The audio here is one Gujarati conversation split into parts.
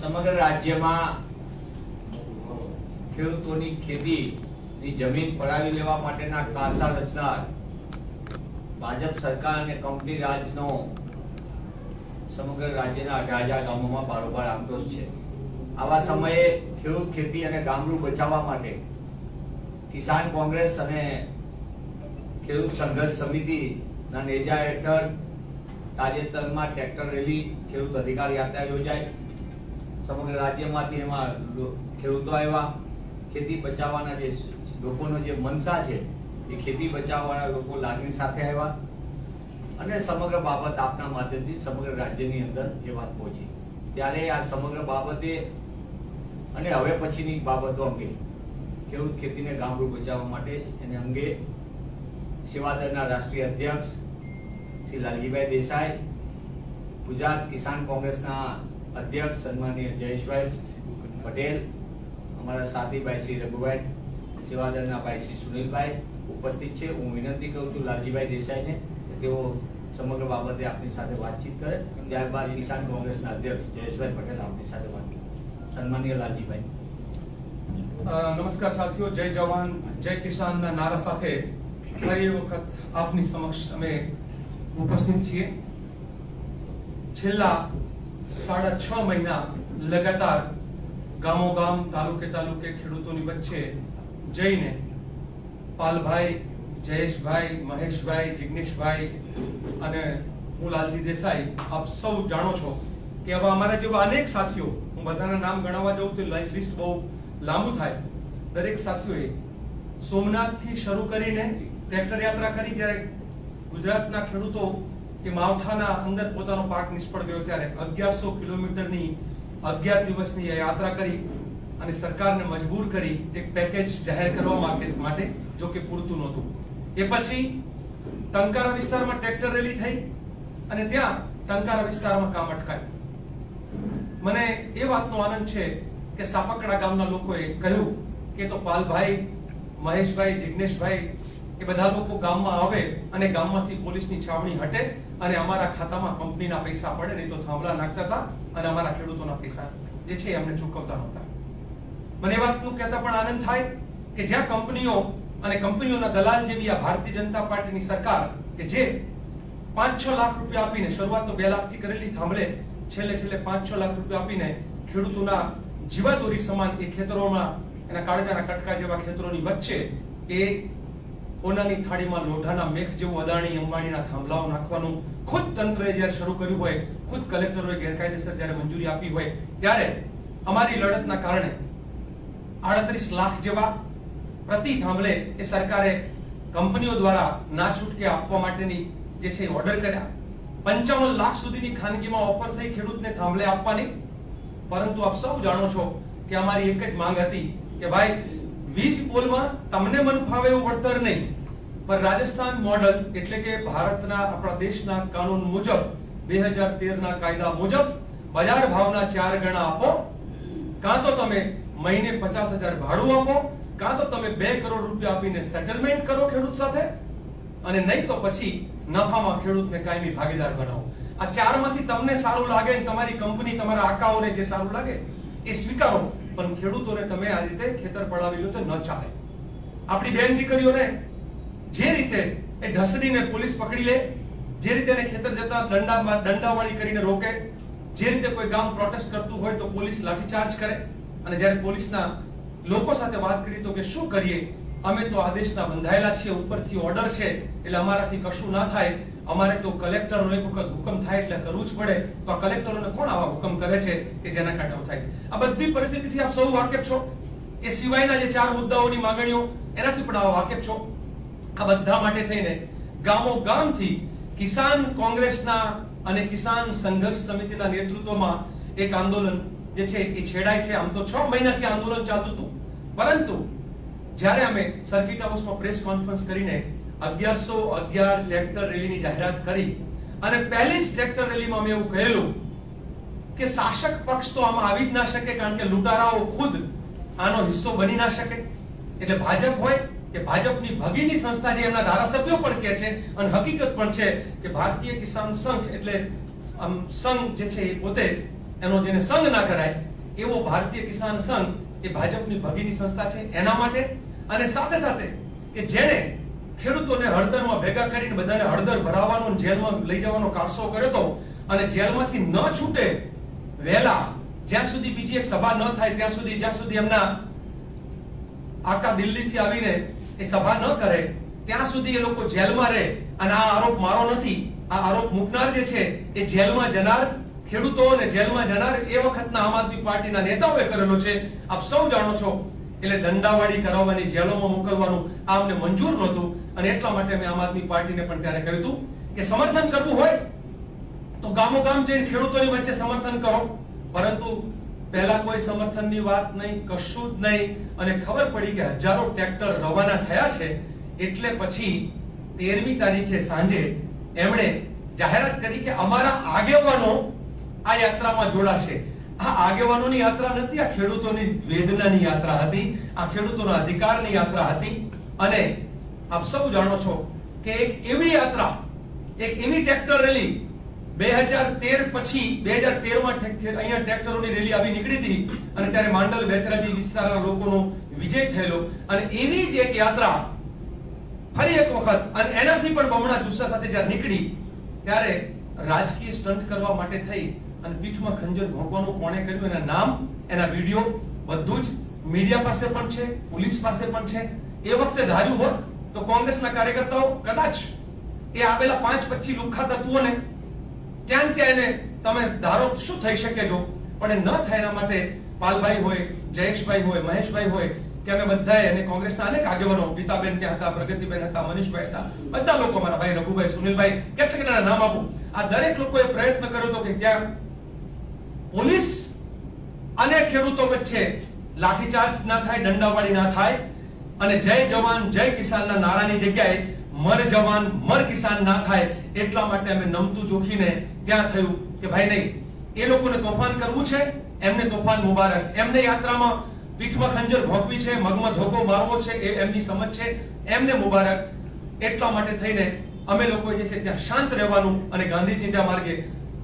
સમગ્ર રાજ્યમાં ખેડૂતોની ખેતીની જમીન પડાવી લેવા માટેના કાયદા રચનાર ભાજપ સરકાર અને કંપની રાજનો સમગ્ર રાજ્યના 18,000 ગામોમાં બારોબાર આક્રોશ છે. આવા સમયે ખેડૂત ખેતી અને ગામડું બચાવવા માટે કિસાન કોંગ્રેસ અને ખેડૂત સંઘર્ષ સમિતિના નેજા હેઠળ તાજેતરમાં ટ્રેક્ટર રેલી, ખેડૂત અધિકાર યાત્રા યોજાઈ. સમગ્ર રાજ્યમાંથી એમાં ખેડૂતો આવ્યા. ખેતી બચાવવાના જે લોકોનો જે મનસા છે એ ખેતી બચાવવાના લોકો લાગણી સાથે આવ્યા અને સમગ્ર બાબત આપના માધ્યમથી સમગ્ર રાજ્યની અંદર એ વાત પહોંચી. ત્યારે આ સમગ્ર બાબતે અને હવે પછીની બાબતો અંગે ખેડૂત ખેતીને ગામડું બચાવવા માટે એને અંગે સેવાદળના રાષ્ટ્રીય અધ્યક્ષ શ્રી લાલજીભાઈ દેસાઈ, ગુજરાત કિસાન કોંગ્રેસના અધ્યક્ષ સન્માનીય જયેશભાઈ પટેલ, અમારા સાથીભાઈ શ્રી રઘુભાઈ, સેવાદળના ભાઈ શ્રી સુનિલભાઈ ઉપસ્થિત છે. હું વિનંતી કરું છું લાલજીભાઈ દેસાઈને કે તેઓ સમગ્ર બાબતે આપની સાથે વાતચીત કરે. ત્યારબાદ કિસાન કોંગ્રેસના અધ્યક્ષ જયેશભાઈ પટેલ આપની સાથે વાત કરે. સન્માનીય લાલજીભાઈ. નમસ્કાર સાથીઓ, જય જવાન જય કિસાનના નારા સાથે ફરી વખત આપની સમક્ષ અમે ઉપસ્થિત છીએ. છેલ્લા 6.5 મહિના લગાતાર ગામો ગામ, તાલુકે તાલુકે ખેડૂતોની વચ્ચે જઈને પાલભાઈ, જયેશભાઈ, મહેશભાઈ, જિગ્નેશભાઈ અને હું લાલજી દેસાઈ, આપ સૌ જાણો છો કે આવા અમારા જેવા અનેક સાથીઓ, હું બધાના નામ ગણાવવા જાઉં તો લિસ્ટ બહુ લાંબુ થાય. દરેક સાથીઓએ સોમનાથથી શરૂ કરીને ટ્રેક્ટર યાત્રા કરી. જ્યારે ગુજરાતના ખેડૂતો કે માવઠાના અંદર પોતાનો પાક નિષ્ફળ ગયો ત્યારે 1100 કિલોમીટરની 11 દિવસની યાત્રા કરી અને સરકારને મજબૂર કરી એક પેકેજ જાહેર કરવા માટે, જો કે પૂરતું નહોતું. એ પછી ટંકારા વિસ્તારમાં ટ્રેક્ટર રેલી થઈ અને ત્યાં ટંકારા વિસ્તારમાં કામ અટકાયું. મને એ વાતનો આનંદ છે કે સાપકડા ગામના લોકોએ કહ્યું કે તો પાલભાઈ, મહેશભાઈ, જિગ્નેશભાઈ એ બધા લોકો ગામમાં આવે અને ગામમાંથી પોલીસની છાવણી હટે અને અમારા ખાતામાં કંપનીના પૈસા પડે, નહીં તો થાંભલા નાખતા હતા અને અમારા ખેડૂતોના પૈસા જે છે એમને ચૂકવતા નહોતા. મને એ વાતનું કહેતા પણ આનંદ થાય કે જ્યાં કંપનીઓ અને કંપનીઓના દલાલ જેવી આ ભારતીય જનતા પાર્ટીની સરકાર કે જે 5-6 લાખ રૂપિયા આપીને, શરૂઆત તો 2 લાખથી કરેલી, થાંભલે છેલ્લે 5-6 લાખ રૂપિયા આપીને ખેડૂતોના જીવાદોરી સમાન એ ખેતરોમાં, એના કાળજાના કટકા જેવા ખેતરોની વચ્ચે એ ઓનાની થાળીમાં લોઢાના મેઘ જેવું અદાણી અંબાણીના થાંભલાઓ નાખવાનું ખુદ તંત્રએ જ્યારે શરૂ કર્યું હોય, ખુદ કલેક્ટરોએ ગેરકાયદેસર જ્યારે મંજૂરી આપી હોય, ત્યારે અમારી લડતના કારણે 38 લાખ જેવા પ્રતિ થાંભલે એ સરકારે કંપનીઓ દ્વારા ના છૂટકે આપવા માટેની જે છે ઓર્ડર કર્યા. 55 લાખ સુધીની ખાનગીમાં ઓફર થઈ ખેડૂતને થાંભલે આપવાની. પરંતુ આપ સૌ જાણો છો કે અમારી એક જ માંગ હતી કે ભાઈ, વીજ પોલમાં તમને મન ફાવે એવું વળતર નહીં, પણ રાજસ્થાન મોડલ એટલે કે ભારતના, આપણા દેશના કાનૂન મુજબ 2013ના કાયદા મુજબ બજાર ભાવના 4 ગણા આપો. કાં તો તમે મહિને 50,000 ભાડું આપો, કાં તો તમે 2 કરોડ રૂપિયા આપીને સેટલમેન્ટ કરો ખેડૂત સાથે, અને નહીં તો પછી નફામાં ખેડૂતને કાયમી ભાગીદાર બનાવો. આ 4 માંથી તમને સારું લાગે, તમારી કંપની, તમારા આકાઓને જે સારું લાગે એ સ્વીકારો, પણ ખેડૂતોને તમે આ રીતે ખેતર પડાવી લો તો ન ચાલે. આપણી બેન દીકરીઓને જે રીતે એ ઢસડીને પોલીસ પકડી લે, જે રીતે એને ખેતર જતા દંડાવાળી કરીને રોકે, જે રીતે કોઈ ગામ પ્રોટેસ્ટ કરતું હોય તો પોલીસ લાઠીચાર્જ કરે, અને જ્યારે પોલીસના લોકો સાથે વાત કરી તો કે શું કરીએ, અમે તો આદેશના બંધાયેલા છીએ, ઉપરથી ઓર્ડર છે એટલે અમારાથી કશું ના થાય, અમારે તો કલેક્ટરનો એક વખત હુકમ થાય એટલે કરવું જ પડે. તો આ કલેક્ટરોને કોણ આવા હુકમ કરે છે કે જેના કારણે આવું થાય છે? આ બધી પરિસ્થિતિથી આપ સૌ વાકેફ છો. એ સિવાયના જે 4 મુદ્દાઓની માંગણીઓ, એનાથી પણ આવા વાકેફ છો. આ બધા માટે થઈને ગામો ગામથી કિસાન કોંગ્રેસના અને કિસાન સંઘર્ષ સમિતિના નેતૃત્વમાં એક આંદોલન જે છે એ છેડાય છે. આમ તો 6 મહિનાથી આંદોલન ચાલતું હતું, પરંતુ જ્યારે અમે સર્કિટ હાઉસમાં પ્રેસ કોન્ફરન્સ કરીને 1111 ટ્રેક્ટર રેલીની જાહેરાત કરી અને પહેલી જ ટ્રેક્ટર રેલીમાં અમે એવું કહેલું કે શાસક પક્ષ તો આમાં આવી જ ના શકે, કારણ કે લૂંટારાઓ ખુદ આનો હિસ્સો બની ના શકે. એટલે ભાજપ હોય કે ભાજપની ભગીની સંસ્થા, જે એમના ધારાસભ્યો પણ કહે છે અને હકીકત પણ છે કે ભારતીય કિસાન સંઘ એટલે સંઘ જે છે એ પોતે, એનો જેને સંઘ ના કરાય એવો ભારતીય કિસાન સંઘ એ ભાજપની ભગીની સંસ્થા છે એના માટે, અને સાથે સાથે કે જેણે ખેડૂતોને હળદરમાં ભેગા કરીને બધાને હળદર ભરાવવાનો અને જેલમાં લઈ જવાનો કારસો કર્યો હતો, અને જેલમાંથી ન છૂટે વહેલા, જ્યાં સુધી બીજી એક સભા ન થાય ત્યાં સુધી, જ્યાં સુધી એમના આકા દિલ્હીથી આવીને એ સભા ન કરે ત્યાં સુધી એ લોકો જેલમાં રહે. અને આ આરોપ મારો નથી, આ આરોપ મૂકનાર જે છે એ જેલમાં જનાર ખેડૂતો અને જેલમાં જનાર એ વખતના આમ આદમી પાર્ટીના નેતાઓએ કરેલો છે. આપ સૌ જાણો છો. એટલે દંડાવાળી કરાવવાની, જેલોમાં મોકલવાનું આ અમને મંજૂર નહોતું, અને એટલા માટે મેં આમ આદમી પાર્ટીને પણ ત્યારે કહ્યું હતું કે સમર્થન કરવું હોય તો ગામો ગામ જઈને ખેડૂતોની વચ્ચે સમર્થન કરો, પરંતુ પહેલા કોઈ સમર્થનની વાત નહીં, કશું જ નહીં. અને ખબર પડી કે હજારો ટ્રેક્ટર રવાના થયા છે, એટલે પછી 13મી તારીખે સાંજે એમણે જાહેરાત કરી કે અમારા આગેવાનો આ યાત્રામાં જોડાશે. આ આગેવાનોની યાત્રા નથી, આ ખેડૂતોની વેદનાની યાત્રા હતી, આ ખેડૂતોના અધિકારની યાત્રા હતી. અને આપ સૌ જાણો છો કે એક એવી યાત્રા, એક એવી ટ્રેક્ટર રેલી 2013 પછી 2013માં અહીંયા ટ્રેક્ટરોની રેલી આવી નીકળી હતી, અને ત્યારે માંડલ બેચરાજી વિસ્તારના લોકોનો વિજય થયેલો. અને એવી જ એક યાત્રા ફરી એક વખત, અને એનાથી પણ બમણા જુસ્સા સાથે જ્યારે નીકળી, ત્યારે રાજકીય સ્ટન્ટ કરવા માટે થઈ અને પીઠમાં ખંજર ભોંકવાનું કોણે કર્યું, એના નામ, એના વિડીયો બધું જ મીડિયા પાસે પણ છે, પોલીસ પાસે પણ છે. એ વખતે ધાર્યું હોત તો કોંગ્રેસના કાર્યકર્તાઓ કદાચ એ આવેલા 5-25 લુખ્ખા તત્વોને ત્યાં ત્યાં એને તમે ધારો શું થઈ શકે છો, પણ એ ન થાય એના માટે પાલભાઈ હોય, જયેશભાઈ હોય, મહેશભાઈ હોય કે અમે બધાએ, અને કોંગ્રેસના અનેક આગેવાનો, ગીતાબેન ત્યાં હતા, પ્રગતિબેન હતા, મનીષભાઈ હતા, બધા લોકો, મારા ભાઈ રઘુભાઈ, સુનિલભાઈ, કેટલા નામ આપું, આ દરેક લોકોએ પ્રયત્ન કર્યો હતો કે ત્યાં પોલીસ અને ખેડૂતો વચ્ચે લાઠીચાર્જ ના થાય, દંડાવાળી ના થાય, અને જય જવાન જય કિસાનના નારાની જગ્યાએ મર જવાન મર કિસાન ના થાય. એટલા માટે અમે નમતું જોખીને ત્યાં થયું કે ભાઈ નહીં, એ લોકોને તોફાન કરવું છે, એમને તોફાન મુબારક, એમને યાત્રામાં પીઠમાં ખંજર ભોંકવી છે, મગમાં ધોકો મારવો છે, એ એમની સમજ છે, એમને મુબારક. એટલા માટે થઈને અમે લોકોએ જે છે ત્યાં શાંત રહેવાનું, અને ગાંધીજીના માર્ગે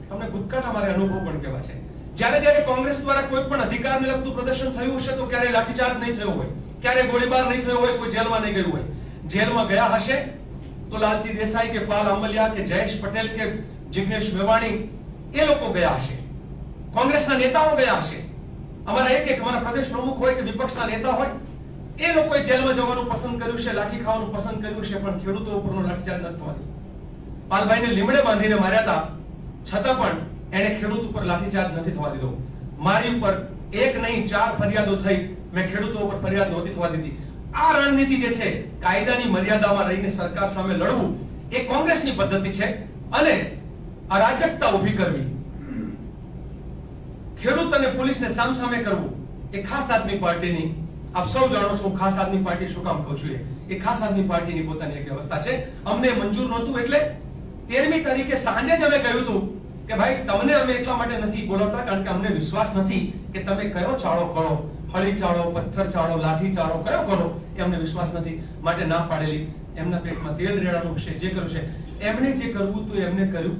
તમને ભૂતકાળના મારે અનુભવ પણ કહેવા છે. જ્યારે જ્યારે કોંગ્રેસ દ્વારા કોઈ પણ અધિકારને લગતું પ્રદર્શન થયું હશે તો ક્યારે લાઠીચાર્જ નહીં થયો હોય, ક્યારે ગોળીબાર નહીં થયો હોય, કોઈ જેલમાં નહીં ગયું હોય. જેલમાં ગયા હશે તો લાલજી દેસાઈ કે પાલ આંબલિયા કે જયેશ પટેલ કે જિગ્નેશ મેવાણી એ લોકો ગયા હશે, કોંગ્રેસના નેતાઓ ગયા હશે, અમારા એક અમારા પ્રદેશ પ્રમુખ હોય કે વિપક્ષના નેતા હોય, એ લોકોએ જેલમાં જવાનું પસંદ કર્યું છે, લાઠી ખાવાનું પસંદ કર્યું છે, પણ ખેડૂતો ઉપરનો લાઠીચાર્જ નથી થવાનો. પાલભાઈને લીમડે બાંધીને માર્યા હતા, છતાં પણ એને ખેડૂત ઉપર લાઠીચાર્જ નથી થવા દીધો. મારી ઉપર એક નહીં 4 ફરિયાદો થઈ, મેં ખેડૂતો ઉપર ફરિયાદ નહોતી થવા દીધી. આ રણનીતિ જે છે, કાયદાની મર્યાદામાં રહીને સરકાર સામે લડવું, એ કોંગ્રેસની પદ્ધતિ છે. અને અરાજકતા ઊભી કરવી, ખેડૂત અને પોલીસને સામસામે કરવું, એ ખાસ આદમી પાર્ટીની, આપ સૌ જાણો છો ખાસ આદમી પાર્ટી શું કામ કહું છું, એ ખાસ આદમી પાર્ટીની પોતાની એક વ્યવસ્થા છે. અમને મંજૂર નહોતું, એટલે 13મી તારીખે સાંજે જ અમે કહ્યું હતું કે ભાઈ તમને અમે એટલા માટે નથી બોલાવતા કારણ કે અમને વિશ્વાસ નથી કે તમે કયો ચાળો કરો, હળી ચાળો, પથ્થર ચાળો, લાઠી ચાળો કયો કરો, એ અમને વિશ્વાસ નથી, માટે ના પાડેલી. એમના પેટમાં તેલ રેડાનું છે, જે કર્યું છે એમને, જે કરવું હતું એમને કર્યું.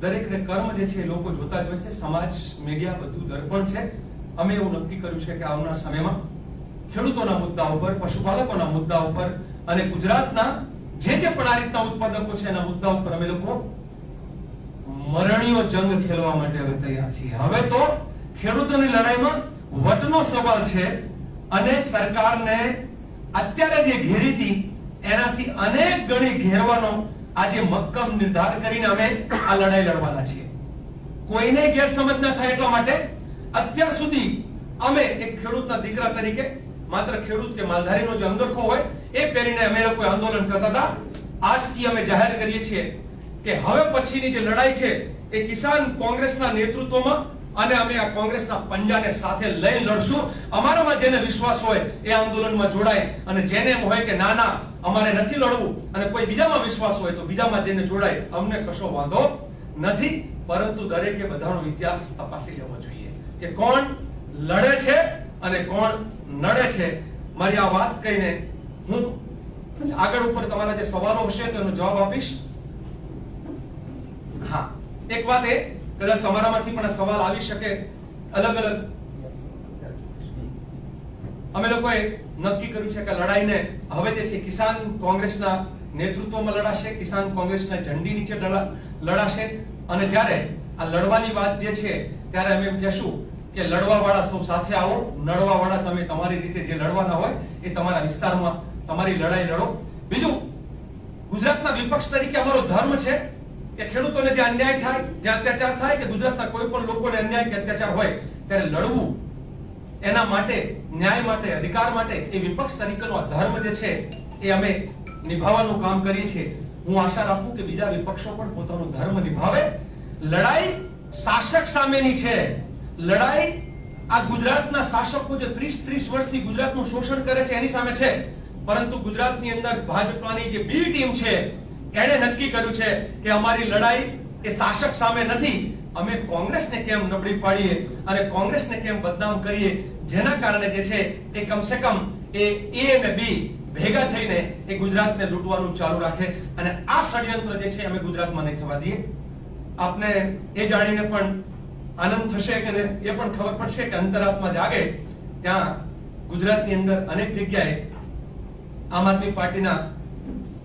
દરેકને કર્મ જે છે લોકો જોતા જ હોય છે, સમાજ, મીડિયા બધું દર્પણ છે. અમે એવું નક્કી કર્યું છે કે આવનાર સમયમાં ખેડૂતોના મુદ્દા ઉપર, પશુપાલકોના મુદ્દા ઉપર અને ગુજરાતના જે પણ આ રીતના ઉત્પાદકો છે એના મુદ્દા ઉપર અમે લોકો મરણીયો જંગ ખેલવા માટે હવે તૈયાર છીએ. હવે તો ખેડૂતોની લડાઈમાં વટનો સવાલ છે, અને સરકારને અત્યારે જે ઘેરી હતી એનાથી અનેક ગણી ઘેરવાનો આજે મક્કમ નિર્ધાર કરીને અમે આ લડાઈ લડવાના છીએ. કોઈને ગેરસમજ ન થાય એટલા માટે અત્યાર સુધી અમે એક ખેડૂતના દીકરા તરીકે માત્ર ખેડૂત કે માલધારીનો જે અંગરખો હોય એ પહેરીને અમે લોકો આંદોલન કરતા હતા. આજથી અમે જાહેર કરીએ છીએ કે હવે પછીની જે લડાઈ છે એ કિસાન કોંગ્રેસના નેતૃત્વમાં, અને અમે આ કોંગ્રેસના પંજાને સાથે લઈને લડશું. અમારામાં જેને વિશ્વાસ હોય એ આંદોલનમાં જોડાય, અને જેને એમ હોય કે ના ના અમારે નથી લડવું, અને કોઈ બીજામાં વિશ્વાસ હોય તો બીજામાં જેને જોડાય, અમને કશો વાંધો નથી. પરંતુ દરેકે બધાનો ઇતિહાસ તપાસી લેવો જોઈએ કે કોણ લડે છે અને કોણ નડે છે. મારી આ વાત કહીને હું આગળ ઉપર તમારા જે સવાલો હશે તેનો જવાબ આપીશ. હા, એક વાત એ, કદાચ તમારામાંથી પણ સવાલ આવી શકે અલગ અલગ અમે લોકોએ નક્કી કર્યું છે કે લડાઈને હવે જે છે કિસાન કોંગ્રેસના નેતૃત્વમાં લડાશે, કિસાન કોંગ્રેસના ઝંડી નીચે લડાશે. અને જ્યારે આ લડવાની વાત જે છે ત્યારે અમે એમ કહેશું કે લડવા વાળા સૌ સાથે આવો, લડવા વાળા તમે તમારી રીતે જે લડવાના હોય એ તમારા વિસ્તારમાં તમારી લડાઈ લડો. બીજું, ગુજરાતના વિપક્ષ તરીકે અમારો ધર્મ છે કે ખેડૂતોને જે અન્યાય થાય, જે અત્યાચાર થાય, કે ગુજરાતના કોઈ પણ લોકોને અન્યાય કે અત્યાચાર હોય ત્યારે લડવું, એના માટે, ન્યાય માટે, અધિકાર માટે એ વિપક્ષ તરીકેનો ધર્મ જે છે એ અમે નિભાવવાનું કામ કરીએ છીએ. હું આશા રાખું કે બીજા વિપક્ષો પણ પોતાનો ધર્મ નિભાવે. લડાઈ શાસક સામેની છે. લડાઈ આ ગુજરાતના શાસકો જે 30 વર્ષથી ગુજરાતનું શોષણ કરે છે એની સામે છે. પરંતુ ગુજરાતની અંદર ભાજપાની જે બી ટીમ છે એણે નક્કી કર્યું છે કે અમારી લડાઈ એ શાસક સામે નથી. અમે કોંગ્રેસને કેમ નબળી પાડીએ અને કોંગ્રેસને કેમ બદનામ કરીએ, જેના કારણે જે છે એ કમસે કમ એ અને બી ભેગા થઈને એ ગુજરાતને લૂંટવાનું ચાલુ રાખે. અને આ ષડયંત્ર જે છે અમે ગુજરાતમાં નહીં થવા દઈએ. આપને એ જાણીને પણ આનંદ થશે કે એ પણ ખબર પડશે કે અંતરાત્મા જાગે ત્યાં ગુજરાતની અંદર અનેક જગ્યાએ આમ આદમી પાર્ટીના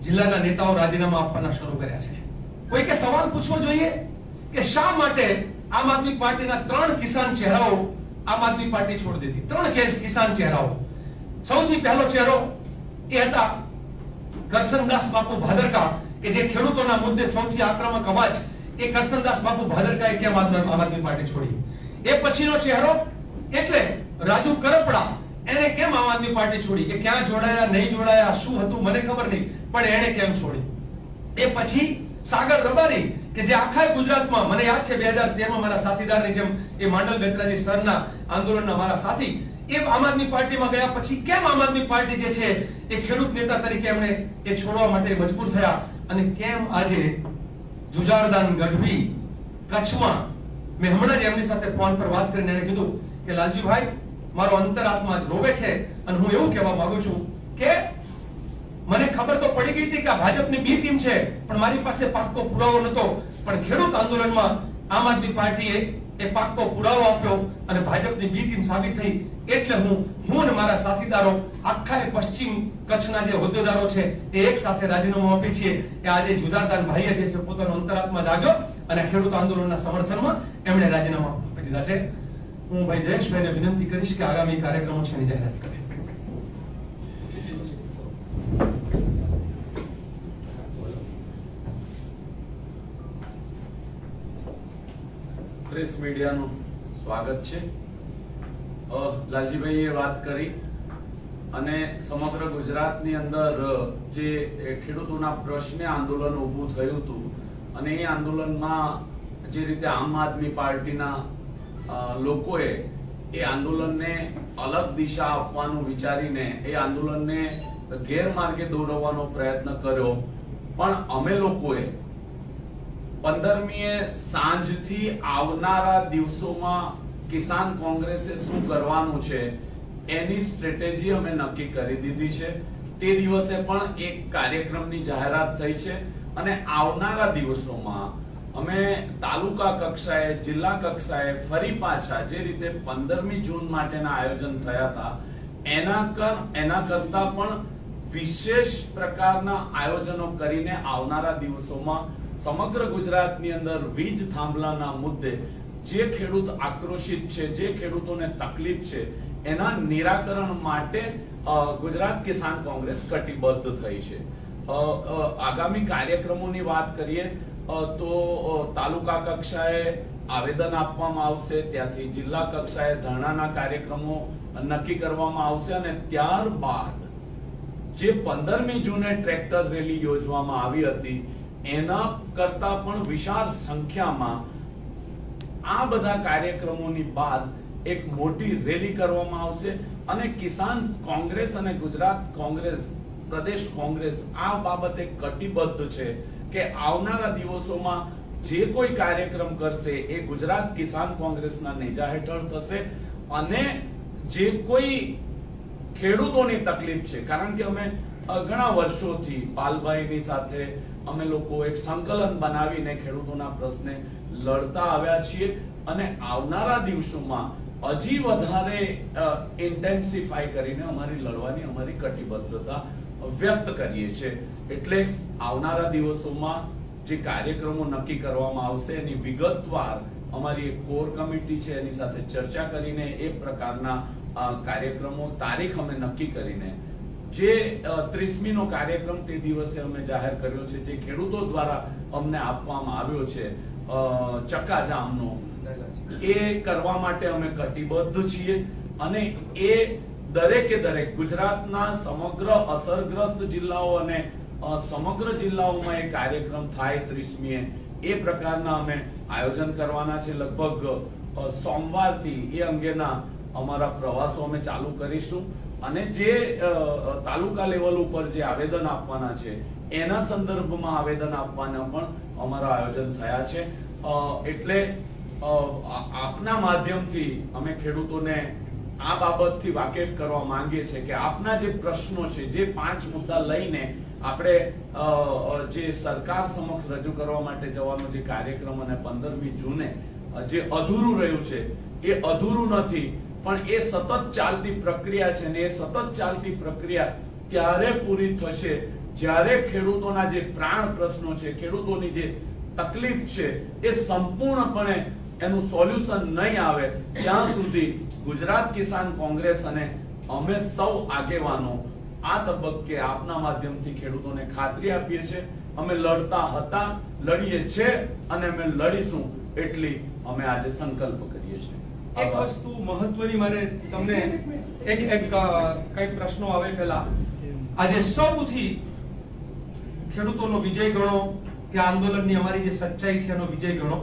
જિલ્લાના નેતાઓ રાજીનામા આપવાના શરૂ કર્યા છે. કોઈકે સવાલ પૂછવો જોઈએ કે શા માટે આમ આદમી પાર્ટીના 3 કિસાન ચહેરાઓ આમ આદમી પાર્ટી છોડી દીધી. 3 કિસાન ચહેરાઓ. સૌથી પહેલો ચહેરો એ હતા કરસનદાસ બાપુ ભાદરકા, કે જે ખેડૂતોના મુદ્દે સૌથી આક્રમક અવાજ, એ કરસનદાસ બાપુ ભાદરકાએ કેમ આમ આદમી પાર્ટી છોડી. એ પછીનો ચહેરો એટલે રાજુ કરપડા, એને કેમ આમ આદમી પાર્ટી છોડી. એ ક્યાં જોડાયા, નહીં જોડાયા, શું હતું મને ખબર નહીં, પણ એને કેમ છોડી. એ પછી સાગર રબારી, કે જે આખા ગુજરાતમાં, મને યાદ છે 2013માં મારા સાથીદારની જેમ એ માંડલ બેતરાજી સરના આંદોલનના મારા સાથી, એ આમ આદમી પાર્ટીમાં ગયા પછી કેમ આમ આદમી પાર્ટી જે છે એ ખેડૂત નેતા તરીકે એમણે એ છોડવા માટે મજબૂર થયા. અને કેમ આજે જુજારદાન ગઢવી કચ્છમાં, મેં હમણાં જ એમની સાથે ફોન પર વાત કરીને એને કીધું કે લાલજીભાઈ, મારો અંતરાત્મા જ રોવે છે અને હું એવું કહેવા માંગુ છું કે મને ખબર તો પડી ગઈ હતી કે આ ભાજપની બી ટીમ છે, પણ મારી પાસે પાક્કો પુરાવો નતો. પણ ખેડૂત આંદોલનમાં આમ આદમી પાર્ટીએ એ પાક્કો પુરાવો આપ્યો અને ભાજપની બી ટીમ સાબિત થઈ. એટલે હું અને મારા સાથીદારો આખા પશ્ચિમ કચ્છના જે હોદ્દેદારો છે એ એક સાથે રાજીનામું આપીએ છીએ કે આજે જુદારદાન ભાઈએ જે છે પોતાનો અંતરાત્મા જાગ્યો અને ખેડૂત આંદોલનના સમર્થનમાં એમણે રાજીનામું આપી દીધા છે. હું ભાઈ જયેશભાઈને વિનંતી કરીશ કે આગામી કાર્યક્રમો છે એની જાહેરાત કરે. પ્રેસ મીડિયાનું સ્વાગત છે. લાલજીભાઈએ વાત કરી અને સમગ્ર ગુજરાતની અંદર જે ખેડૂતોના પ્રશ્ને આંદોલન ઊભું થયું હતું અને એ આંદોલનમાં જે રીતે આમ આદમી પાર્ટીના લોકોએ એ આંદોલનને અલગ દિશા આપવાનું વિચારીને એ આંદોલનને ગેરમાર્ગે દોરવવાનો પ્રયત્ન કર્યો, પણ અમે લોકોએ 15મીએ સાંજથી આવનારા દિવસોમાં કિસાન કોંગ્રેસે શું કરવાનું છે એની સ્ટ્રેટેજી અમે નક્કી કરી દીધી છે. તે દિવસે પણ એક કાર્યક્રમની જાહેરાત થઈ છે અને આવનારા દિવસોમાં અમે તાલુકા કક્ષાએ, જિલ્લા કક્ષાએ ફરી પાછા જે રીતે 15મી જૂન માટેના આયોજન થયા હતા એના કરતા પણ વિશેષ પ્રકારના આયોજનો કરીને આવનારા દિવસોમાં સમગ્ર ગુજરાતની અંદર વીજ થાંભલાના મુદ્દે જે ખેડૂત આક્રોશિત છે, જે ખેડૂતોને તકલીફ છે, એના નિરાકરણ માટે ગુજરાત કિસાન કોંગ્રેસ કટિબદ્ધ થઈ છે. આગામી કાર્યક્રમોની વાત કરીએ તો તાલુકા કક્ષાએ આવેદન આપવામાં આવશે, ત્યાંથી જિલ્લા કક્ષાએ ધરણાના કાર્યક્રમો નક્કી કરવામાં આવશે અને ત્યારબાદ જે 15મી જૂને ટ્રેક્ટર રેલી યોજવામાં આવી હતી એના કરતા પણ વિશાળ સંખ્યામાં આ બધા કાર્યક્રમોની બાદ એક મોટી રેલી કરવામાં આવશે અને કિસાન કોંગ્રેસ અને ગુજરાત કોંગ્રેસ, પ્રદેશ કોંગ્રેસ આ બાબતે કટિબદ્ધ છે કે આવનારા દિવસોમાં જે કોઈ કાર્યક્રમ કરશે એ ગુજરાત કિસાન કોંગ્રેસના નેજા હેઠળ થશે અને જે કોઈ ખેડૂતોની તકલીફ છે, કારણ કે અમે ઘણા વર્ષોથી પાલભાઈની સાથે અમે લોકો એક સંકલન બનાવીને ખેડૂતોના પ્રશ્ને લડતા આવ્યા છીએ અને આવનારા દિવસોમાં હજી વધારે ઇન્ટેન્સિફાઈ કરીને અમારી લડવાની અમારી કટિબદ્ધતા વ્યક્ત કરીએ છીએ. એટલે આવનારા દિવસોમાં જે કાર્યક્રમો નક્કી કરવામાં આવશે એની વિગતવાર અમારી એક કોર કમિટી છે એની સાથે ચર્ચા કરીને એ પ્રકારના કાર્યક્રમો તારીખ અમે નક્કી કરીને જે 30મી નો કાર્યક્રમ તે દિવસે અમે જાહેર કર્યો છે, જે ખેડૂતો દ્વારા અમને આપવામાં આવ્યો છે ચક્કાજામનો, એ કરવા માટે અમે કટિબદ્ધ છીએ. અને એ દરેકે દરેક ગુજરાતના સમગ્ર અસરગ્રસ્ત જિલ્લાઓ અને સમગ્ર જિલ્લાઓમાં એ કાર્યક્રમ થાય 30મીએ એ પ્રકારના અમે આયોજન કરવાના છે. લગભગ સોમવારથી એ અંગેના અમારા પ્રવાસો અમે ચાલુ કરીશું અને જે તાલુકા લેવલ ઉપર જે આવેદન આપવાના છે એના સંદર્ભમાં આવેદન આપવાના પણ અમારા આયોજન થયા છે. એટલે આપના માધ્યમથી અમે ખેડૂતોને આ બાબતથી વાકેફ કરવા માંગીએ છીએ કે આપના જે પ્રશ્નો છે, જે 5 મુદ્દા લઈને આપણે જે સરકાર સમક્ષ રજૂ કરવા માટે જવાનો જે કાર્યક્રમ અને 15મી જૂને જે અધૂરું રહ્યું છે એ અધૂરું નથી, પણ એ સતત ચાલતી પ્રક્રિયા છે. ને એ સતત ચાલતી પ્રક્રિયા ત્યારે પૂરી થશે જ્યારે ખેડૂતોના જે પ્રાણ પ્રશ્નો છે, ખેડૂતોની જે તકલીફ છે એ સંપૂર્ણપણે એનું સોલ્યુશન નહીં આવે ત્યાં સુધી ગુજરાત કિસાન કોંગ્રેસ અને અમે સૌ આગેવાનો આ તબક્કે આપના માધ્યમથી ખેડૂતોને ખાતરી આપીએ છીએ, અમે લડતા હતા, લડીએ છે અને અમે લડીશું એટલી અમે આજે સંકલ્પ કરીએ છીએ. એક વસ્તુ મહત્વની મારે તમને એક કઈ પ્રશ્નો આવે પહેલા, આજે સૌથી ખેડૂતોનો વિજય ગણો કે આંદોલનની અમારી જે સચ્ચાઈ છે એનો વિજય ગણો.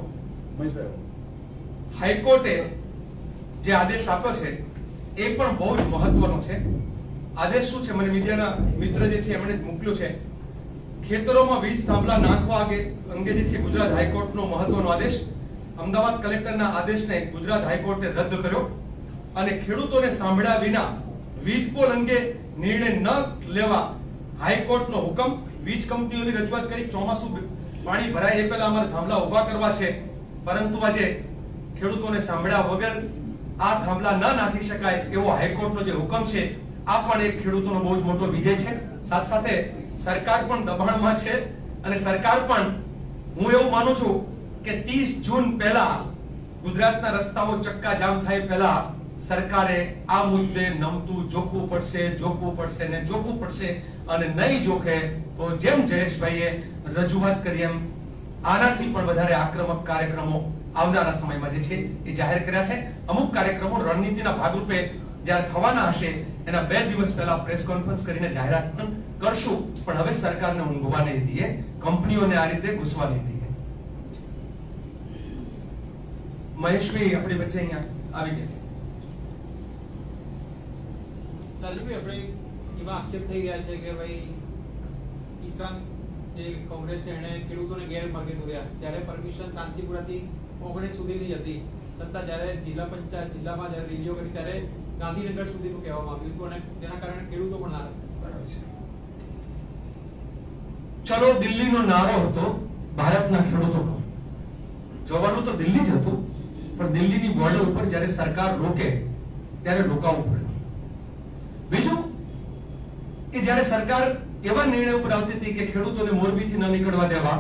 હાઈકોર્ટે જે આદેશ આપ્યો છે એ પણ બહુ જ મહત્વનો છે. આદેશ શું છે, મને મીડિયાના મિત્ર જે છે એમણે મોકલ્યો છે. ખેતરોમાં વીજ થાંભલા નાખવા અંગે જે છે ગુજરાત હાઈકોર્ટનો મહત્વનો આદેશ. અમદાવાદ કલેક્ટરના આદેશને ગુજરાત હાઈકોર્ટે રદ કર્યો અને ખેડૂતોને સાંભળ્યા વિના વીજ પોલ અંગે નિર્ણય ન લેવા હાઈકોર્ટનો હુકમ. વીજ કંપનીઓની રજૂઆત કરી ચોમાસું પાણી ભરાય એ પહેલા અમારે થાંભલા ઉભા કરવા છે, પરંતુ આજે ખેડૂતોને સાંભળ્યા વગર આ થાંભલા ન નાખી શકાય એવો હાઈકોર્ટનો જે હુકમ છે આ પણ એક ખેડૂતોનો બહુ જ મોટો વિજય છે. સાથે સાથે સરકાર પણ દબાણમાં છે અને સરકાર પણ, હું એવું માનું છું કે 30 જૂન પહેલા ગુજરાતના રસ્તાઓ ચક્કાજામ થાય પહેલા સરકારે આ મુદ્દે નમતું જોખવું પડશે ને જોખવું પડશે. અને નહીં જોખે તો જેમ જયેશભાઈએ રજૂઆત કરી એમ આનાથી પણ વધારે આક્રમક કાર્યક્રમો આવનારા સમયમાં જે છે એ જાહેર કર્યા છે. અમુક કાર્યક્રમો રણનીતિના ભાગરૂપે જ્યારે થવાના હશે એના 2 દિવસ પહેલા પ્રેસ કોન્ફરન્સ કરીને જાહેરાત પણ કરશું. પણ હવે સરકારને ઊંઘવા નહીં દઈએ, કંપનીઓને આ રીતે ઘૂસવા નહીં દઈએ. મહેશભાઈ આપણી વચ્ચે અહીંયા આવી ગયા છે. લાલજીભાઈ, આપણે એવા આક્ષેપ થઈ ગયા છે કે ભાઈ કિસાન જે કોંગ્રેસ છે એને ખેડૂતોને ગેરમાર્ગે દોર્યા, ત્યારે પરમિશન શાંતિપુરાથી 19 સુધીની હતી, છતાં જ્યારે જિલ્લા પંચાયત જિલ્લામાં જ્યારે રેલીઓ કરી ત્યારે ગાંધીનગર સુધીનું કહેવામાં આવ્યું હતું અને તેના કારણે ખેડૂતો પણ નારાજ. બરાબર છે. ચલો દિલ્હીનો નારો હતો ભારતના ખેડૂતોનો. જવાનું તો દિલ્હી જ હતું, પણ દિલ્હીની બોર્ડર ઉપર જ્યારે સરકાર રોકે ત્યારે રોકાવું પડ્યું. બીજું કે જ્યારે સરકાર એવા નિર્ણય ઉપર આવતી હતી કે ખેડૂતોને મોરબીથી ન નીકળવા દેવા,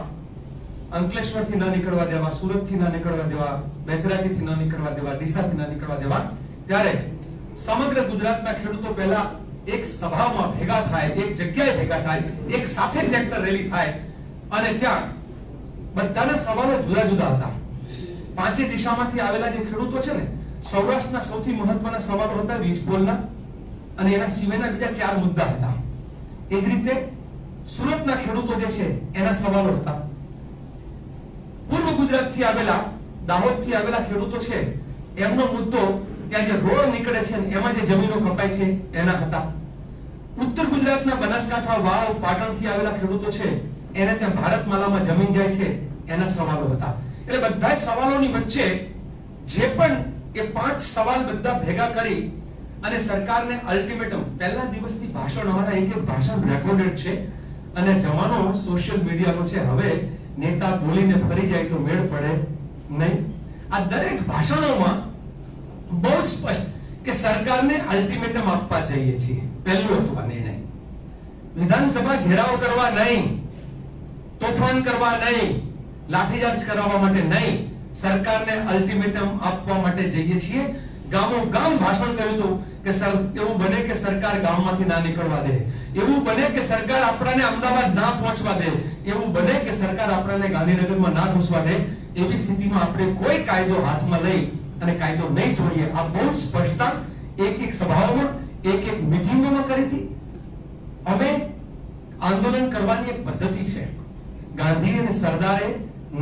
અંકલેશ્વરથી ન નીકળવા દેવા, સુરતથી ન નીકળવા દેવા, બેચરાજીથી ન નીકળવા દેવા, ડીસાથી ન નીકળવા દેવા, ત્યારે સમગ્ર ગુજરાતના ખેડૂતો પહેલા એક સભામાં ભેગા થાય, એક જગ્યાએ ભેગા થાય, એક સાથે ટ્રેક્ટર રેલી થાય અને ત્યાં બધાના સવાલો જુદા જુદા હતા. 5 દિશામાંથી આવેલા જે ખેડૂતો છે ને, સૌરાષ્ટ્રના સૌથી મહત્વના સવાલો હતા વીજ પોલના અને એના સિવાયના બીજા 4 મુદ્દા હતા. એ જ રીતે સુરતના ખેડૂતો જે છે એના સવાલો હતા. પૂર્વ ગુજરાતથી આવેલા, દાહોદથી આવેલા ખેડૂતો છે એમનો મુદ્દો ત્યાં જે રોડ નીકળે છે એમાં જે જમીનો કપાય છે એના હતા. ઉત્તર ગુજરાતના બનાસકાંઠા, વાવ, પાટણથી આવેલા ખેડૂતો છે એને ત્યાં ભારતમાલામાં જમીન જાય છે એના સવાલો હતા. એટલે બધા સવાલોની વચ્ચે જે પણ એ 5 સવાલ બધા ભેગા કરી અને સરકારને અલ્ટિમેટમ, પહેલા દિવસથી ભાષણ, અમારા એક ભાષણ રેકોર્ડેડ છે અને જમાનો સોશિયલ મીડિયાનો છે. હવે નેતા બોલીને ફરી જાય તો મેળ પડે નહીં. આ દરેક ભાષણોમાં બહુ જ સ્પષ્ટ કે સરકારને અલ્ટિમેટમ આપવા જઈએ છીએ. પહેલું હતું આ નિર્ણય. વિધાનસભા ઘેરાવ કરવા નહીં, તોફાન કરવા નહીં, લાઠીચાર્જ કરાવવા માટે નહીં, સરકારને અલ્ટિમેટમ આપવા માટે જઈએ છીએ. ગામો ગામ ભાષણ કર્યું હતું કે એવું બને કે સરકાર ગામમાંથી ના નીકળવા દે, એવું બને કે સરકાર આપણાને અમદાવાદ ના પહોંચવા દે, એવું બને કે સરકાર આપણાને ગાંધીનગરમાં ના ઘૂસવા દે. એવી સ્થિતિમાં આપણે કોઈ કાયદો હાથમાં લઈ અને કાયદો નહીં તોડીએ. આ બહુ સ્પષ્ટતા એક સભાઓમાં, એક મીટિંગોમાં કરી હતી. અમે આંદોલન કરવાની એક પદ્ધતિ છે. ગાંધી અને સરદારે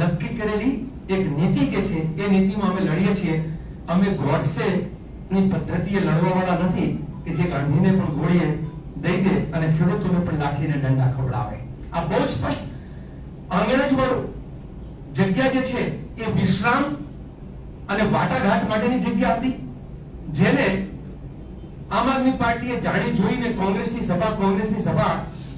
નક્કી કરેલી એક નીતિ કે છે, એ નીતિમાં અમે લડીએ છીએ. અમે ગોડસે ની પદ્ધતિએ લડવા વાળા નથી કે જે ગાંધીને પણ ગોળીએ દઈ દે અને ખેડૂતોને પણ લાઠીને દંડા ખવડાવે. આ બહુ જ સ્પષ્ટ અંગ્રેજ વાળું જગ્યા જે છે એ વિશ્રામ અને વાટાઘાટ માટેની જગ્યા હતી, જેને આમ આદમી પાર્ટીએ જાણી જોઈને કોંગ્રેસની સભા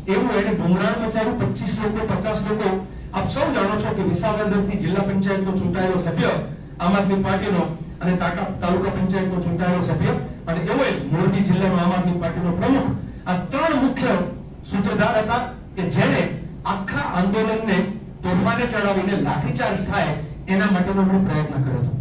એવું એને ગુમરાણ મચાવ્યું. 25 લોકો 50 લોકો. આપ સૌ જાણો છો કે વિસાવદરથી જિલ્લા પંચાયતનો ચૂંટાયેલો સભ્ય આમ આદમી પાર્ટીનો અને તાલુકા પંચાયતનો ચૂંટાયેલો સભ્ય અને એવો મોરબી જિલ્લાનો આમ આદમી પાર્ટીનો પ્રમુખ, આ ત્રણ મુખ્ય સૂત્રધાર હતા કે જેને આખા આંદોલનને તોફાને ચડાવીને લાઠીચાર્જ થાય એના માટેનો પ્રયત્ન કર્યો હતો.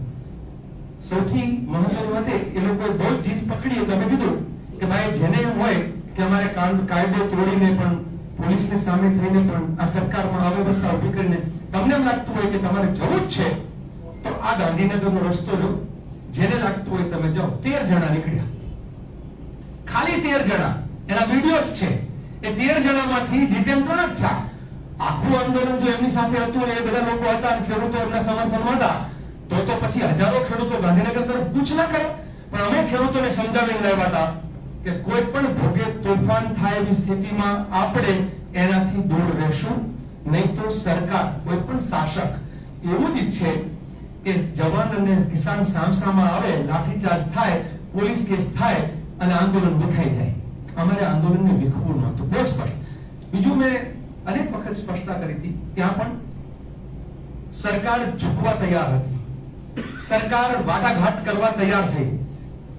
સૌથી મહત્વની વાત એ લોકોએ બહુ જીત પકડી. તમે કીધું કે ભાઈ જેને એમ હોય કે અમારે કાયદો તોડીને પણ પોલીસની સામે થઈને પણ આ સરકારમાં આ વ્યવસ્થા ઉભી કરીને તમને એમ લાગતું હોય કે તમારે જવું જ છે તો આ ગાંધીનગરનો રસ્તો જો, જેને લાગતું હોય તમે જાઓ. 13 જણા નીકળ્યા, ખાલી 13 જણા. એના વિડીયોઝ છે. એ 13 જણામાંથી ડિટેન 3 જ થયા. આખું આંદોલન જો એમની સાથે હતું અને એ બધા લોકો હતા અને ખેડૂતો એમના સમર્થનમાં હતા તો પછી હજારો ખેડૂતો ગાંધીનગર તરફ કૂચ ના કરે. પણ અમે ખેડૂતોને સમજાવીને લાવ્યા હતા કે કોઈ પણ ભોગે તોફાન થાય એવી સ્થિતિમાં આપણે એનાથી દૂર રહેશું નહીં તો સરકાર, કોઈ પણ શાસક એવું જ ઈચ્છે કે જવાન અને કિસાન સામસામા આવે, લાઠીચાર્જ થાય, પોલીસ કેસ થાય અને આંદોલન વિખાઈ જાય. અમારે આંદોલનને વિખવું નહોતું. બહુ સ્પષ્ટ. બીજું મેં અનેક વખત સ્પષ્ટતા કરી હતી, ત્યાં પણ સરકાર ઝૂકવા તૈયાર હતી, સરકાર વાટાઘાટ કરવા તૈયાર થઈ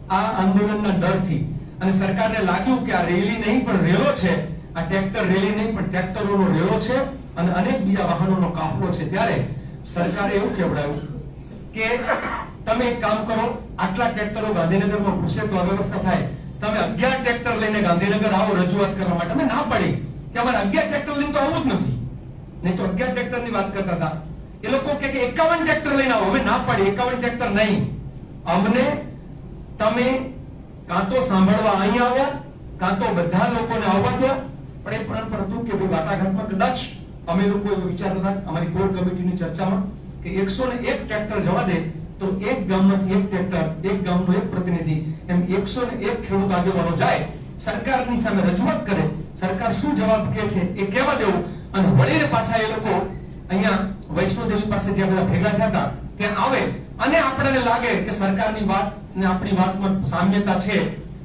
આ આંદોલનના ડરથી. અને સરકારને લાગ્યું કે આ રેલી નહીં પણ રેલો છે, આ ટ્રેક્ટર રેલી નહીં પણ ટ્રેક્ટરોનો રેલો છે અને અનેક બીજા વાહનોનો કાફલો છે. ત્યારે સરકારે એવું કહેવડાવ્યું કે તમે એક કામ કરો, આટલા ટ્રેક્ટરો ગાંધીનગરમાં ઘૂસે તો અવ્યવસ્થા થાય, તમે 11 ટ્રેક્ટર લઈને ગાંધીનગર આવો રજૂઆત કરવા માટે. અમે ના પડી કે અમારે 11 ટ્રેક્ટર લઈને તો આવવું જ નથી, નહીં તો 11 ટ્રેક્ટરની વાત કરતા હતા. એ લોકો કે 51 ટ્રેક્ટર લઈને આવો. અમે ના પાડી, 51 ટ્રેક્ટર નહીં. અમને તમે કાં તો સાંભળવા અહીં આવ્યા કાં તો બધા લોકોને આવવા દો. પણ એ પણ હતું કે ભાઈ વાટાઘાટમાં કદાચ અમે લોકો એવું વિચારતા હતા અમારી કોર કમિટીની ચર્ચામાં કે 101 ટ્રેક્ટર જવા દે તો એક ગામમાંથી એક ટ્રેક્ટર, એક ગામનો એક પ્રતિનિધિ, એમ 101 ખેડૂત આગેવાનો જાય, સરકારની સામે રજૂઆત કરે, સરકાર શું જવાબ કહે છે એ કહેવા દેવું અને વળીને પાછા એ લોકો અહીંયા વૈષ્ણોદેવી પાસે જ્યાં બધા ભેગા થયા હતા ત્યાં આવે અને આપણને લાગે કે સરકારની વાત ને આપણી વાતમાં સામ્યતા છે,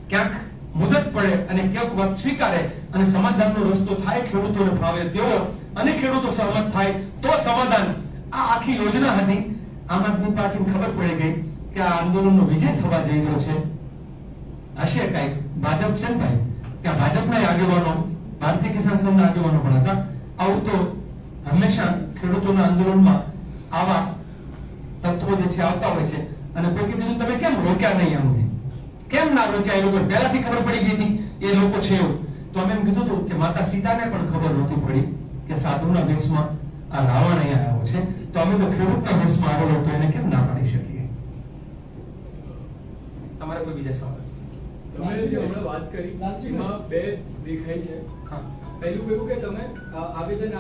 ક્યાંક મુદત પડે અને ક્યાંક વાત સ્વીકારે અને સમાધાનનો રસ્તો થાય, ખેડૂતોને ભાવે તેવો અને ખેડૂતો સહમત થાય તો સમાધાન. આ આખી યોજના હતી. આમ આદમી પાર્ટીને ખબર પડી ગઈ કે આ આંદોલનનો વિજય થવા જઈ રહ્યો છે. હશે કઈ ભાજપ છે ને ભાઈ, ત્યાં ભાજપના આગેવાનો, ભારતીય કિસાન સંઘના આગેવાનો પણ હતા. આવું તો હંમેશા ખેડૂતોના આંદોલનમાં આવા તત્વો જે છે આવતા હોય છે. અને કોઈ કીધું તમે કેમ રોક્યા નહીં, અમને કેમ ના રોક્યા? એ લોકો પહેલાથી ખબર પડી ગઈ હતી એ લોકો છે એવું. તો અમે એમ કીધું હતું કે માતા સીતાને પણ ખબર નહોતી પડી કે સાધુના વેશમાં આ રાવણ અહીંયા આવ્યો છે, તો અમે તો ખેડૂતના વેશમાં આવેલો હતો એને કેમ ના પાડી શકીએ? તમારે કોઈ બીજા સવાલ? તમે જે હમણાં વાત કરી એમાં બે દેખાય છે. પહેલું એવું કે તમે આવેદન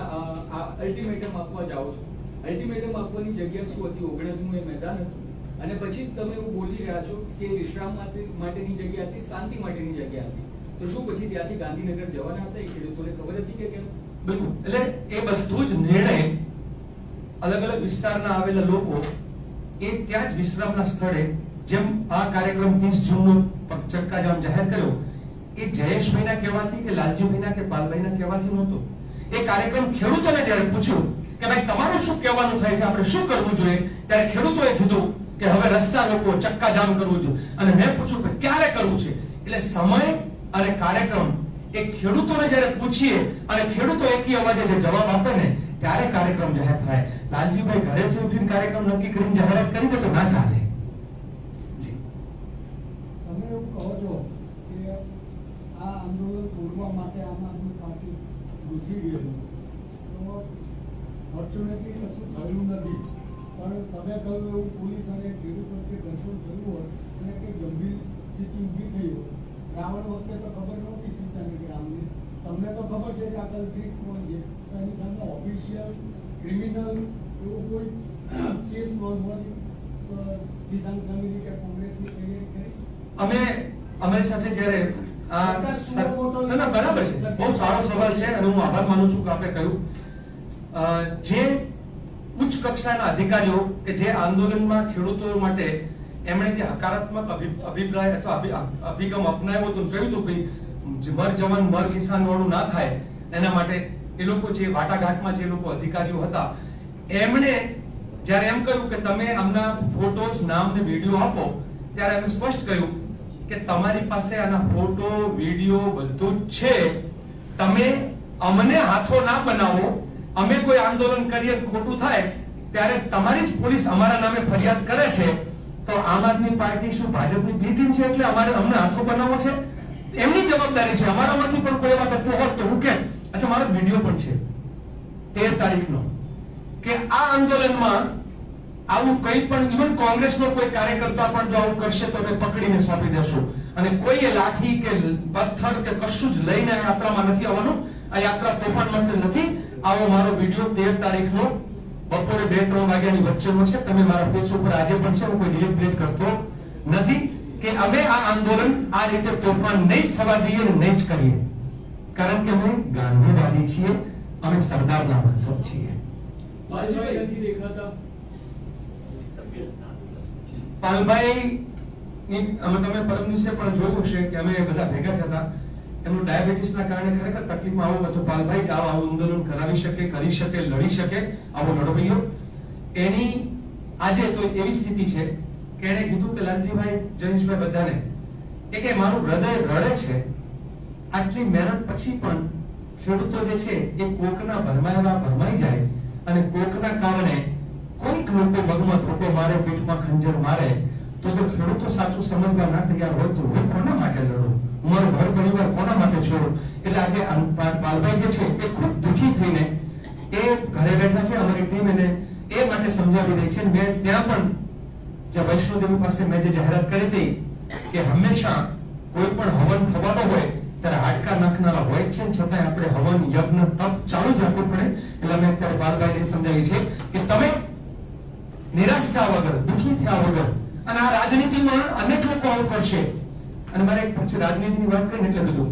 અલ્ટિમેટમ આપવા જાઓ છો. અલ્ટિમેટમ આપવાની જગ્યા શું હતી? 19નું એ મેદાન હતું અને પછી તમે એવું બોલી રહ્યા છો કે વિશ્રામ માટેની જગ્યા હતી, શાંતિ માટેની જગ્યા હતી. તો શું પછી ત્યાંથી ગાંધીનગર જવાના હતા? એ ખેડૂતોને ખબર હતી કે કેમ? બિલકુલ. એટલે એ બધું જ નિર્ણય અલગ અલગ વિસ્તારના આવેલા લોકો એ ત્યાં જ વિશ્રામના સ્થળે, જેમ આ કાર્યક્રમ 30 જૂનનો ચક્કાજામ જાહેર કર્યો, એ જયેશભાઈના કહેવાથી કે લાલજીભાઈના કે પાલભાઈના કહેવાથી નહોતો. એ કાર્યક્રમ ખેડૂતોને જ્યારે પૂછ્યું કે ભાઈ તમારું શું કહેવાનું થાય છે, આપણે શું કરવું જોઈએ, ત્યારે ખેડૂતોએ કીધું કે હવે રસ્તા રોકો, ચક્કાજામ કરવું જોઈએ. અને મેં પૂછ્યું કે ક્યારે કરવું છે, એટલે સમય અને કાર્યક્રમ એ ખેડૂતોને જ્યારે પૂછીએ અને ખેડૂતો એકી અવાજે જે જવાબ આપે ને ત્યારે કાર્યક્રમ જાહેર થાય. લાલજીભાઈ ઘરેથી ઉઠીને કાર્યક્રમ નક્કી કરીને જાહેરાત કરી દે તો ના ચાલે. તમે એવું કહો છો કે આ આંદોલન તોડવા માટે આમ આદમી પાર્ટી ઘૂસી ગયેલું, તો ફોર્ચ્યુનેટલી કશું થયેલું નથી. પણ તમે કહ્યું એવું પોલીસ અને ખેડૂત વચ્ચે ઘર્ષણ થયું હોય અને કંઈ ગંભીર સ્થિતિ ઊભી થઈ હોય. રાવણ વખતે તો ખબર નહોતી સીતાને કે રામની, તમને તો ખબર છે કે આ કલ્પ્રિટ કોણ છે, તો એની સામે ઓફિશિયલ ક્રિમિનલ એવો કોઈ કેસ નોંધવાની કિસાન સમિતિ કે કોંગ્રેસની તૈયારી કરી? અમારી સાથે જ્યારે ના ના બરાબર છે, બહુ સારો સવાલ છે અને હું આભાર માનું છું કે આપણે કહ્યું. જે ઉચ્ચ કક્ષાના અધિકારીઓ કે જે આંદોલનમાં ખેડૂતો માટે એમણે જે હકારાત્મક અભિપ્રાય અથવા અભિગમ અપનાવ્યો હતો, કહ્યું હતું કે મર જવાન મર કિસાન વાળું ના થાય એના માટે એ લોકો જે વાટાઘાટમાં જે લોકો અધિકારીઓ હતા એમણે જ્યારે એમ કહ્યું કે તમે આમના ફોટોસ, નામ ને વિડીયો આપો, ત્યારે અમે સ્પષ્ટ કહ્યું કે તમારી પાસે આના ફોટો, વિડીયો બધું જ છે, તમે અમને હાથો ના બનાવો. અમે કોઈ આંદોલન કરીએ ખોટું થાય ત્યારે તમારી જ પોલીસ અમારા નામે ફરિયાદ કરે છે, તો આમ આદમી પાર્ટી શું ભાજપની બી ટીમ છે એટલે અમને હાથો બનાવવો છે? એમની જવાબદારી છે. અમારામાંથી પણ કોઈ એવા તત્વો હોત તો હું કેમ. અચ્છા, મારો વિડીયો પણ છે 13 તારીખનો કે આ આંદોલનમાં આવું કંઈ પણ, ઇવન કોંગ્રેસનો કોઈ કાર્યકર્તા પણ જો આવું કરશે તો અમે પકડીને સોંપી દેશું. અને કોઈએ લાઠી કે પથ્થર કે કશું જ લઈને આ યાત્રામાં નથી આવવાનું. આ યાત્રા તોફાન માટે નથી. આવો મારો વિડીયો 13 તારીખનો બપોરે 2-3 વાગ્યાની વચ્ચેનો છે. તમે મારા ફેસબુક પર આજે પણ છે, હું કોઈ ડિલીટ કરતો નથી કે અમે આ આંદોલન આ રીતે તોફાન નહીં થવા દઈએ અને નહીં જ કરીએ, કારણ કે અમે ગાંધીવાદી છીએ, અમે સરદારના વંશજ છીએ. પાલભાઈ નથી દેખાતા. પાલભાઈ અમે તમે પરમ દિવસે પણ જોયું હશે કે અમે બધા ભેગા થયા હતા. એમનું ડાયાબિટીસના કારણે ખરેખર તકલીફમાં આવું હતું. પાલભાઈ આવું આંદોલન કરાવી શકે, કરી શકે, લડી શકે આવો લડવૈયો. એની આજે તો એવી સ્થિતિ છે કે એને કીધું કે લાલજીભાઈ, જયેશભાઈ બધાને કે મારું હૃદય રડે છે. આટલી મહેનત પછી પણ ખેડૂતો જે છે એ કોકના ભરમાઈ જાય અને કોકના કારણે કોઈક લોકો મગમાં ધોકો મારે, પીઠમાં ખંજર મારે, તો જો ખેડૂતો સાચું સમજવા ના તૈયાર હોય તો હું કોના માટે લડું? મારો ઘર પરિવાર કોના માટે છોડું? એટલે આજે પાલભાઈ જે છે એ ખૂબ દુઃખી થઈને એ ઘરે બેઠા છે. અમારી ટીમ એને એ માટે સમજાવી રહી છે. મેં ત્યાં પણ જે વૈષ્ણોદેવી પાસે મેં જે જાહેરાત કરી હતી કે હંમેશા કોઈ પણ હવન થવાનો હોય ત્યારે હાડકા નાખનારા હોય છે, છતાં આપણે હવન, યજ્ઞ, તપ ચાલુ જ રાખવું પડે. એટલે અમે અત્યારે પાલભાઈને સમજાવી છે કે તમે નિરાશ થયા વગર, દુઃખી થયા વગર, અને આ રાજનીતિમાં અનેક લોકો આવું કરશે. અને મારે પછી રાજનીતિની વાત કરીને એટલે બધું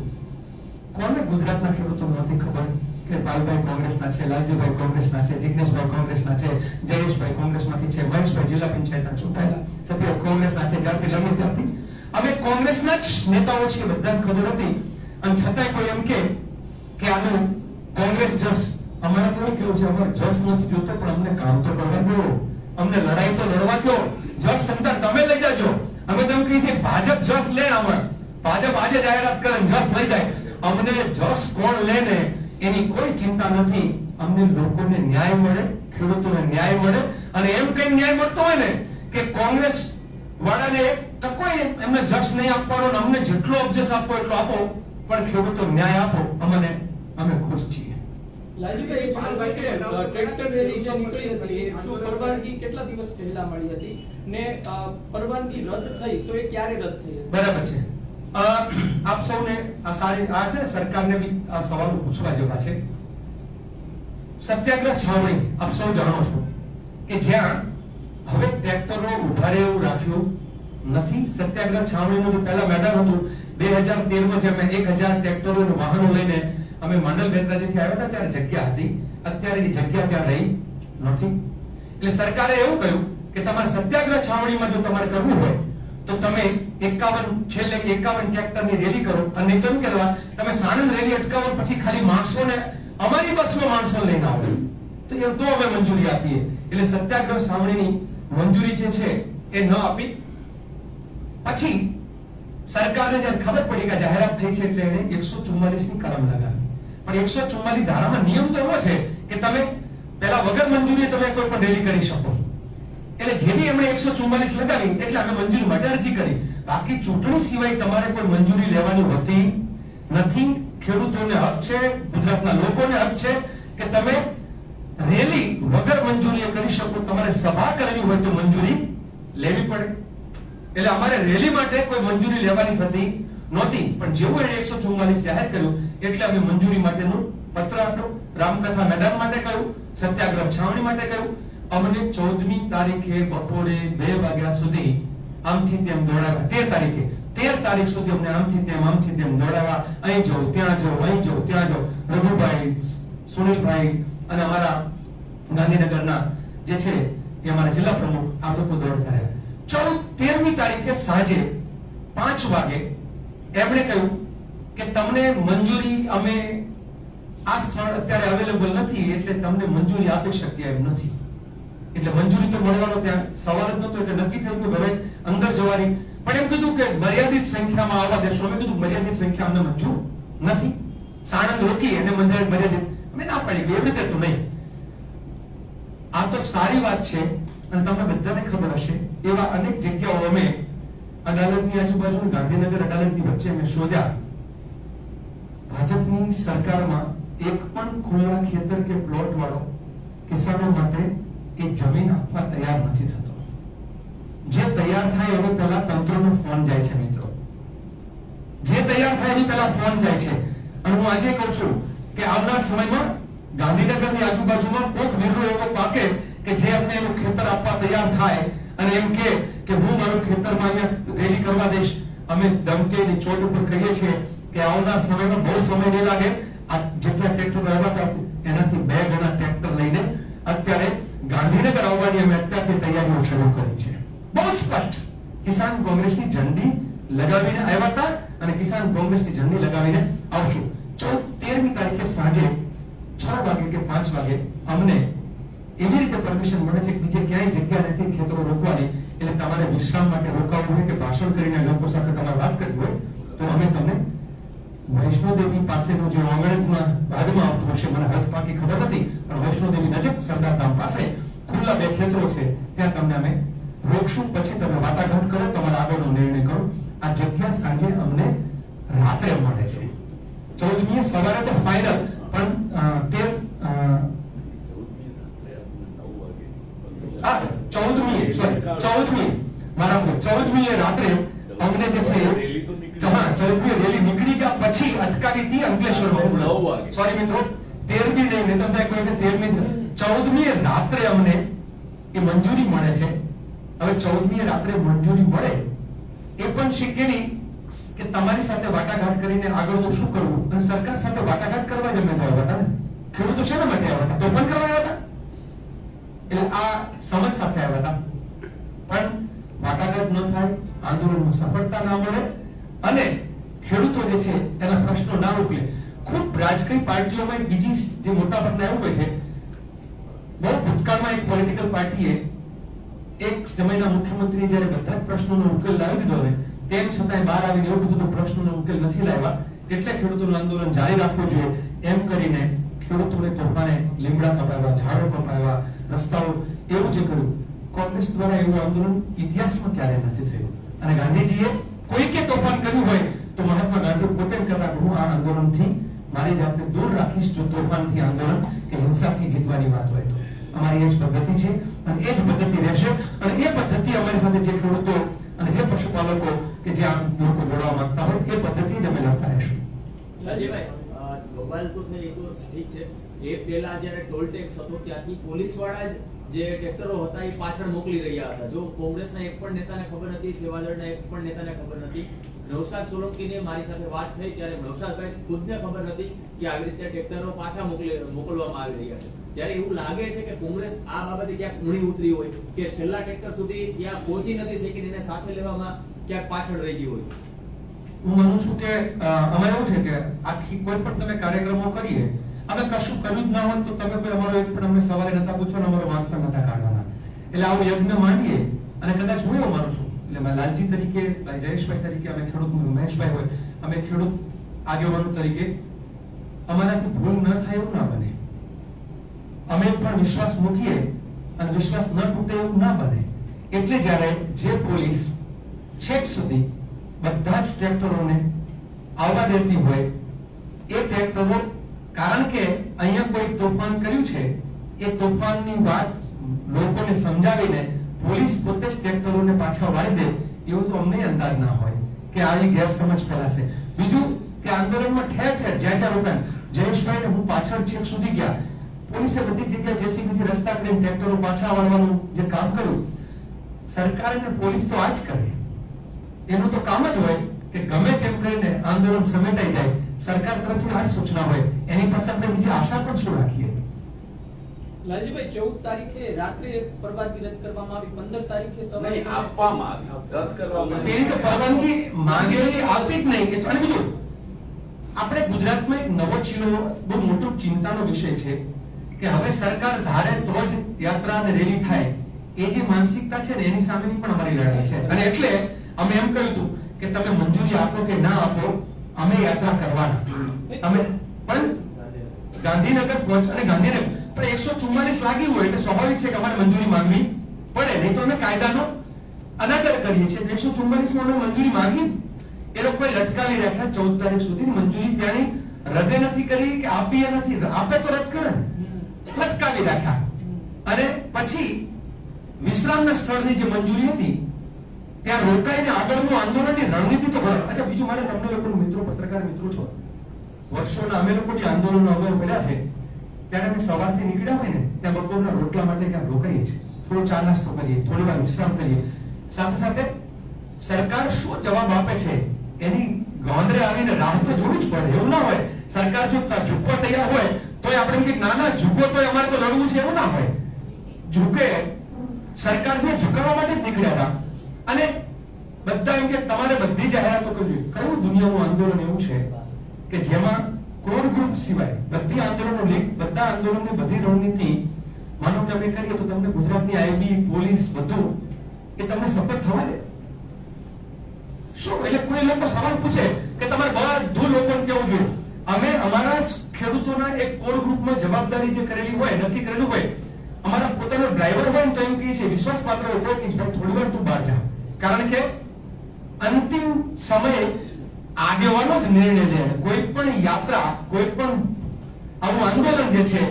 કોને ગુજરાતના ખેડૂતો નથી ખબર કે પાલભાઈ કોંગ્રેસના છે, લાલજીભાઈ કોંગ્રેસના છે, જિગ્નેશભાઈ કોંગ્રેસના છે, જયેશભાઈ કોંગ્રેસમાંથી છે, મહેશભાઈ જિલ્લા પંચાયતના ચૂંટાયેલા સભ્યો કોંગ્રેસના છે. જ્યારથી લગ્ન ત્યારથી અમે કોંગ્રેસના જ નેતાઓ છીએ, બધાને ખબર હતી. અને છતાંય કોઈ એમ કે આનું કોંગ્રેસ જસ, અમારે તો કેવું છે, અમારે જસ નથી જોતો, પણ અમને કામ તો કરવા દો, અમને લડાઈ તો લડવા દો. જસ તમે લઈ જાજો. અમે તેમ કહીએ છીએ ભાજપ જસ લે, અમે ભાજપ આજે જાહેરાત કરે જસ લઈ જાય. અમને જસ કોણ લે ને એની કોઈ ચિંતા નથી. અમને લોકોને ન્યાય મળે, ખેડૂતોને ન્યાય મળે. અને એમ કઈ ન્યાય મળતો હોય ને કે કોંગ્રેસ વાળાને એક ટકો એમને જસ નહીં આપવાનો, અમને જેટલો અબજસ આપવો એટલો આપો, પણ ખેડૂતો ન્યાય આપો, અમે ખુશ છીએ. લાલજીભાઈ, એક પાલભાઈ કે ટ્રેક્ટર રેલી જે નીકળી હતી, શું પરવાનગી કેટલા દિવસ પહેલા મળી હતી ને પરવાનગી રદ થઈ તો એ ક્યારે રદ થઈ? બરાબર છે. આપ સૌને આ છે સરકારને બી આ સવાલો પૂછવા જેવા છે. સત્યાગ્રહ છાવણી આપ સૌ જાણો છો કે જ્યાં હવે ટ્રેક્ટરો ઉભા રહે એવું રાખ્યું નથી. સત્યાગ્રહ છાવણીનું જે પહેલા મેદાન હતું 2013માં જે અમે 1000 ટ્રેક્ટરો વાહનો લઈને અમે મંડલ બેચરાજીથી આવ્યા હતા ત્યારે જગ્યા હતી. અત્યારે એ જગ્યા ત્યાં રહી નથી. એટલે સરકારે એવું કહ્યું કે તમારે સત્યાગ્રહ છાવણીમાં જો તમારે કરવું હોય તો તમે 51 ટ્રેક્ટરની રેલી કરો. અને તો કે તમે સાણંદ રેલી અટકાવો, પછી ખાલી માણસોને અમારી બસમાં માણસો લઈને આવો. તો તો અમે મંજૂરી આપીએ. એટલે સત્યાગ્રહ છાવણીની મંજૂરી જે છે એ ન આપી. પછી સરકારને જ્યારે ખબર પડી કે જાહેરાત થઈ છે એટલે એને 144 ની કલમ લગાવી. પણ 144 ધારામાં નિયમ તો એવો છે કે તમે પહેલા વગર મંજૂરી તમે કોઈ પણ રેલી કરી શકો. એટલે જેની એમણે 144 લગાવી એટલે અમે મંજૂરી માટે અરજી કરી. બાકી ચૂંટણી સિવાય તમારે કોઈ મંજૂરી લેવાની હોતી નથી. ખેડૂતોને હક છે, ગુજરાતના લોકોને હક છે કે તમે રેલી વગર મંજૂરીએ કરી શકો. તમારે સભા કરવી હોય તો મંજૂરી લેવી પડે. એટલે અમારે રેલી માટે કોઈ મંજૂરી લેવાની થતી નહોતી. પણ જેવું એને 144 જાહેર કર્યું એટલે અમે મંજૂરી માટેનું પત્ર આપ્યો. રામકથા મેદાન માટે કહ્યું, સત્યાગ્રહ છાવણી માટે કહ્યું. અમને 14મી તારીખે બપોરે 2 વાગ્યા સુધી આમથી તેમ દોડાવ્યા. 13 તારીખ સુધી અમને આમથી તેમ દોડાવ્યા. અહીં જાઓ, ત્યાં જાઓ, અહીં જાઓ, ત્યાં જાઓ. રઘુભાઈ, સુનિલભાઈ અને અમારા ગાંધીનગરના જે છે એ અમારા જિલ્લા પ્રમુખ આ લોકો દોડતા રહ્યા. 13મી તારીખે સાંજે 5 વાગે એમણે કહ્યું કે તમને મંજૂરી અમે આ સ્થળ અત્યારે અવેલેબલ નથી એટલે તમને મંજૂરી આપી શકીએ એમ નથી. એટલે મંજૂરી તો મળવાનો ત્યાં સવાલ જ નહોતો. એટલે નક્કી થયું કે હવે અંદર જવાની. પણ એમ કીધું કે મર્યાદિત સંખ્યામાં આવવા દેશો. અમે કીધું મર્યાદિત સંખ્યા અમને મંજૂર નથી. સાણંદ રોકી અને મર્યાદિત અમે ના પાડી. એવી રીતે તો નહીં. આ તો સારી વાત છે અને તમને બધાને ખબર હશે એવા અનેક જગ્યાઓ અમે અદાલતની આજુબાજુ, ગાંધીનગર અદાલતની વચ્ચે અમે શોધ્યા. ભાજપની સરકારમાં એક પણ ખુલ્લા ખેતર કે પ્લોટ વાળો કિસાનો માટે એ જમીન આપવા તૈયાર નથી થતો. જે તૈયાર થાય એનો પહેલા તંત્રનો ફોન જાય છે મિત્રો. જે તૈયાર થાય એની પહેલા ફોન જાય છે. અને હું આજે કહું છું કે આવનાર સમયમાં ગાંધીનગરની આજુબાજુમાં કોઈક વીરો એવો પાકે કે જે અમને એનું ખેતર આપવા તૈયાર થાય અને એમ કે હું મારું ખેતરમાં અહીંયા રેલી કરવા દઈશ. અમે ધમકીની ચોટ ઉપર કહીએ છીએ કે આવનાર સમયમાં બહુ સમય નહીં લાગે. આ જેટલા ટ્રેક્ટર આવ્યા એનાથી 2 ગણા ટ્રેક્ટર લઈને અત્યારે ગાંધીનગર આવવાની અમે અત્યારથી તૈયારીઓ શરૂ કરી છે. બહુ સ્પષ્ટ કિસાન કોંગ્રેસની ઝંડી લગાવીને આવ્યા હતા અને કિસાન કોંગ્રેસની ઝંડી લગાવીને આવશું. 13મી તારીખે સાંજે 6 વાગે કે 5 વાગે અમને એવી રીતે પરમિશન મળે છે કે બીજે ક્યાંય જગ્યા નથી ખેતરો રોકવાની. એટલે તમારે વિશ્રામ માટે રોકાવું હોય કે ભાષણ કરીને લોકો સાથે તમારે વાત કરવી હોય તો અમે તમને વૈષ્ણોદેવી પાસેનો જે ઓગણસમાં બાદમાં આવતું હશે, મને હદ પાકી ખબર નથી, પણ વૈષ્ણોદેવી નજીક સરદાર ધામ પાસે ખુલ્લા 2 ખેતરો છે ત્યાં તમને અમે રોકશું. પછી તમે વાટાઘાટ કરો, તમારા આગળનો નિર્ણય કરો. આ જગ્યા સાંજે અમને રાત્રે મળે છે. 14મીએ સવારે તો ફાઇનલ, પણ 14મીએ રાત્રે અમને જે છે 14મીએ રેલી નીકળી ગયા પછી અટકાવી હતી અંકલેશ્વરમાં. સોરી મિત્રો, 13મી નહીં, તો થાય કોઈ 14મીએ રાત્રે અમને એ મંજૂરી મળે છે. હવે 14મીએ રાત્રે મંજૂરી મળે એ પણ શક્ય નહીં કે તમારી સાથે વાટાઘાટ કરીને આગળનું શું કરવું. અને સરકાર સાથે વાટાઘાટ કરવા જ અમે આવ્યા હતા ને. ખેડૂતો શેના માટે આવ્યા હતા? તો પણ કરવા આવ્યા હતા. એટલે આ સમજ સાથે આવ્યા હતા. પણ વાટાઘાટ ન થાય, આંદોલનમાં સફળતા ના મળે અને ખેડૂતો જે છે તેના પ્રશ્નો ના ઉકેલે. ખૂબ રાજકીય પાર્ટીઓમાં બીજી જે મોટા ભાગના એવું હોય છે, બહુ ભૂતકાળમાં એક પોલિટિકલ પાર્ટીએ એક સમયના મુખ્યમંત્રી જ્યારે બધા જ પ્રશ્નોનો ઉકેલ લાવી દીધો ને તેમ છતાં બહાર આવીને એવું કીધું કે પ્રશ્નોનો ઉકેલ નથી લાવ્યા એટલે ખેડૂતોનું આંદોલન જારી રાખવું જોઈએ. એમ કરીને ખેડૂતોને તોફાને લીમડા કપાવ્યા, ઝાડો કપાવ્યા, રસ્તાઓ એવું જે કર્યું. કોંગ્રેસ દ્વારા એવું આંદોલન ઇતિહાસમાં ક્યારે નથી થયું. અને ગાંધીજીએ કોઈકે તોફાન કર્યું હોય તો મહાત્મા ગાંધી પોતે કહેતા હું આ આંદોલનથી મારી જાતને દૂર રાખીશ જો તોફાનથી આંદોલન કે હિંસાથી જીતવાની વાત હોય તો. અમારી એ જ પદ્ધતિ છે અને એ જ પદ્ધતિ રહેશે. અને એ પદ્ધતિ અમારી સાથે જે ખેડૂતો અને જે પશુપાલકો કે જે આ લોકો જોડાવા માંગતા હોય એ પદ્ધતિ જ અમે લડતા રહેશું. મોબાઈલ તો થઈ તો ઠીક છે. એ પહેલા જ્યારે ટોલ ટેક્સ હતો ત્યાંથી પોલીસ વાળા જ જે ટ્રેક્ટરો હતા એ પાછળ મોકલી રહ્યા હતા. જો કોંગ્રેસના એક પણ નેતાને ખબર નથી, સેવાદળના એક પણ નેતાને ખબર નથી. નવસાદ સોલંકીને મારી સાથે વાત થઈ ત્યારે નવસાદભાઈ ખુદને ખબર નથી કે આવી રીતે ટ્રેક્ટરો પાછા મોકલવામાં આવી રહ્યા છે. ત્યારે એવું લાગે છે કે કોંગ્રેસ આ બાબતે ક્યાંક ઊણી ઉતરી હોય કે છેલ્લા ટ્રેક્ટર સુધી ત્યાં પહોંચી નથી શકી, એને સાથે લેવામાં ક્યાંક પાછળ રહી ગઈ હોય. હું માનું છું કે અમારે એવું છે કે આખી કોઈ પણ તમે કાર્યક્રમો કરીએ અમે કશું કર્યું જ ના હોત તો તમે કોઈ અમારો એક પણ અમને સવાલ નતા પૂછવાના, અમારો વાંક પણ નતા કાઢવાના. એટલે આવું યજ્ઞ માંડીએ અને કદાચ હું એવું માનું છું, એટલે મેં લાલજી તરીકે, જયેશભાઈ તરીકે, અમે ખેડૂત, મહેશભાઈ હોય, અમે ખેડૂત આગેવાનો તરીકે અમારાથી ભૂલ ન થાય એવું ના બને. અમે પણ વિશ્વાસ મૂકીએ અને વિશ્વાસ ન તૂટે એવું ના બને. એટલે જ્યારે જે પોલીસ છેક સુધી બધા જ ટ્રેક્ટરોને આવવા દેતી હોય, એ ટ્રેક્ટરો, કારણ કે અહીંયા કોઈ તોફાન કર્યું છે, એ તોફાનની વાત લોકોને સમજાવીને પોલીસ પોતે જ ટ્રેક્ટરોને પાછા વાળી દે, એવું તો અમને અંદાજ ના હોય કે આવી ગેરસમજ ફેલાશે. બીજું કે આંદોલનમાં ઠેર ઠેર જ્યાં જ્યાં રોકાણ, જયેશભાઈ ને હું પાછળ છેક સુધી ગયા, પોલીસે બધી જગ્યાએ જેસીબીથી રસ્તા કરીને ટ્રેક્ટરો પાછા વાળવાનું જે કામ કર્યું, સરકાર અને પોલીસ તો આ જ કરે. એનું તો કામ જ હોય કે ગમે તેમ કરીને આંદોલન સમેટાઈ જાય. સરકાર તરફથી આ જ સૂચના હોય, એની પાસે આપણે બીજી આશા પણ શું રાખીએ? લાલજીભાઈ 14 તારીખે રાત્રે પરવાનગી રદ કરવામાં આવી, 15 તારીખે સવારે નહીં, આપવામાં આવી, રદ કરવામાં આવી. એની તો પરવાનગી માંગેલી આપી જ નહીં. અને બીજું, આપણે ગુજરાતમાં એક નવો ચીલો, બહુ મોટો ચિંતાનો વિષય છે કે હવે સરકાર ધારે તો જ યાત્રા અને રેલી થાય. એ જે માનસિકતા છે ને, એની સામેની પણ અમારી લડાઈ છે. અને એટલે અમે એમ કહ્યું હતું કે તમે મંજૂરી આપો કે ના આપો, અમે યાત્રા કરવાના. તમે પણ ગાંધીનગર પહોંચ, અને ગાંધીનગર પણ 144 લાગી હોય એટલે સ્વાભાવિક છે કે અમારે મંજૂરી માંગવી પડે, નહીં તો અમે કાયદાનો અનાદર કરીએ છીએ. 144 માં અમે મંજૂરી માંગી, એ લોકોએ લટકાવી રાખ્યા 14 તારીખ સુધી. મંજૂરી ત્યાંની રદ નથી કરી કે આપીએ નથી, આપે તો રદ કરે, લટકાવી રાખ્યા. અને પછી વિશ્રામના સ્થળની જે મંજૂરી હતી ત્યાં રોકાઈને આગળનું આંદોલનની રણનીતિ તો ઘડો. અચ્છા, બીજું મારે તમને લોકો મિત્રો, પત્રકાર મિત્રો છો, વર્ષોના અમે લોકો જે આંદોલનો અગાઉ કર્યા છે, ત્યારે અમે સવારથી નીકળ્યા હોય ને ત્યાં બપોરના રોટલા માટે ક્યાં રોકાઈએ છીએ, થોડો ચા નાસ્તો કરીએ, થોડી વાર વિશ્રામ કરીએ. સાથે સાથે સરકાર શું જવાબ આપે છે એની ગોંદરે આવીને રાહ તો જોવી જ પડે. એવું ના હોય સરકાર જો ઝૂકવા તૈયાર હોય તો આપણે એમ કે ના ના ઝૂકો તો અમારે તો લડવું છે, એવું ના હોય. ઝૂકે, સરકારને ઝુકાવવા માટે જ નીકળ્યા હતા. અને બધા એમ કે તમારે બધી જાહેરાતો કરવી. કયું દુનિયાનું આંદોલન એવું છે કે જેમાં કોર ગ્રુપ સિવાય બધી આંદોલનો લીક, બધા આંદોલનની બધી રણનીતિ માનો કે અમે કરીએ તો તમને ગુજરાતની આઈબી, પોલીસ બધું એ તમને સફળ થવા દે શું? એટલે કોઈ લોકો સવાલ પૂછે કે તમારે બધું લોકોને કેવું જોઈએ. અમે અમારા જ ખેડૂતોના એક કોર ગ્રુપમાં જવાબદારી જે કરેલી હોય, નક્કી કરેલું હોય, અમારા પોતાનો ડ્રાઈવર હોય તો એમ કહે છે વિશ્વાસપાત્ર હોય કે થોડી વાર તું બહાર જા. કારણ કે અંતિમ સમયે આગેવાનો જ નિર્ણય લે. કોઈ પણ યાત્રા, કોઈ પણ આવું આંદોલન જે છે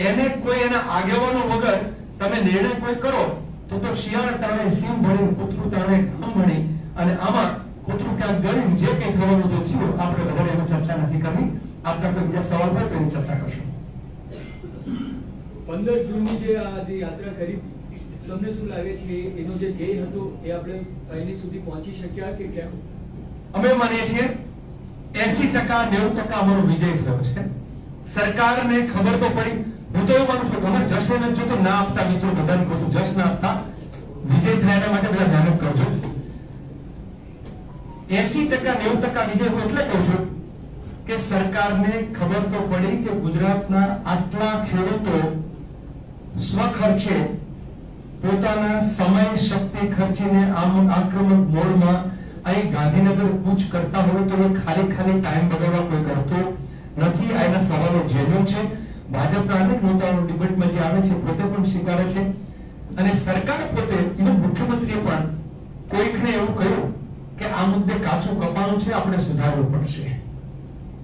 એને કોઈ એના આગેવાનો વગર તમે નિર્ણય કોઈ કરો તો શિયાળ તાણે સિંહ ભણી, કૂતરું તાણે ઘઉં ભણી, અને આમાં કૂતરું ક્યાંક ગળ્યું, જે કંઈ થવાનું તો થયું. આપણે વધારે એમાં ચર્ચા નથી કરવી. આપના કોઈ બીજા સવાલ હોય તો એની ચર્ચા કરશું. 15 જૂનની જે આ જે યાત્રા કરી હતી, તમને શું લાગે છે એનો જે ધ્યેય હતો એ આપણે એની સુધી પહોંચી શક્યા કે કેમ? અમે માનીએ છીએ 80%-90% અમારો વિજય થયો છે. સરકારને ખબર તો પડી. હું તો એવું માનું છું કે અમારે જશે ને, જો તો ના આપતા મિત્રો બધાને કહું છું, જશ ના આપતા, વિજય થયા એના માટે બધા મહેનત કરજો. 80%-90% વિજય હું એટલે કહું છું કે સરકારને ખબર તો પડી કે ગુજરાતના આટલા ખેડૂતો સ્વખર્ચે પોતાના સમય, શક્તિ ખર્ચીને આક્રમક મોડમાં અહીં ગાંધીનગર કૂચ કરતા હોય તો ખાલી ટાઈમ બગાડવા કોઈ કરતો નથી. આના સવાલો જેન્યુઇન છે. ભાજપના અનેક નેતાઓ ડિબેટમાં જે આવે છે પોતે પણ સ્વીકારે છે. અને સરકાર પોતે, ઇવન મુખ્યમંત્રીએ પણ કોઈકને એવું કહ્યું કે આ મુદ્દે કાચું કપાણું છે, આપણે સુધારવું પડશે.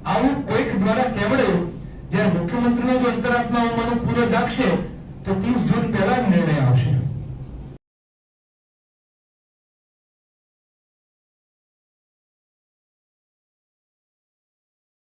આવું કોઈક દ્વારા કહેવડાયું. જ્યારે મુખ્યમંત્રીનો જો અંતરાત્મા પૂરો જાગશે તો 30 જૂન પહેલા નિર્ણય આવશે.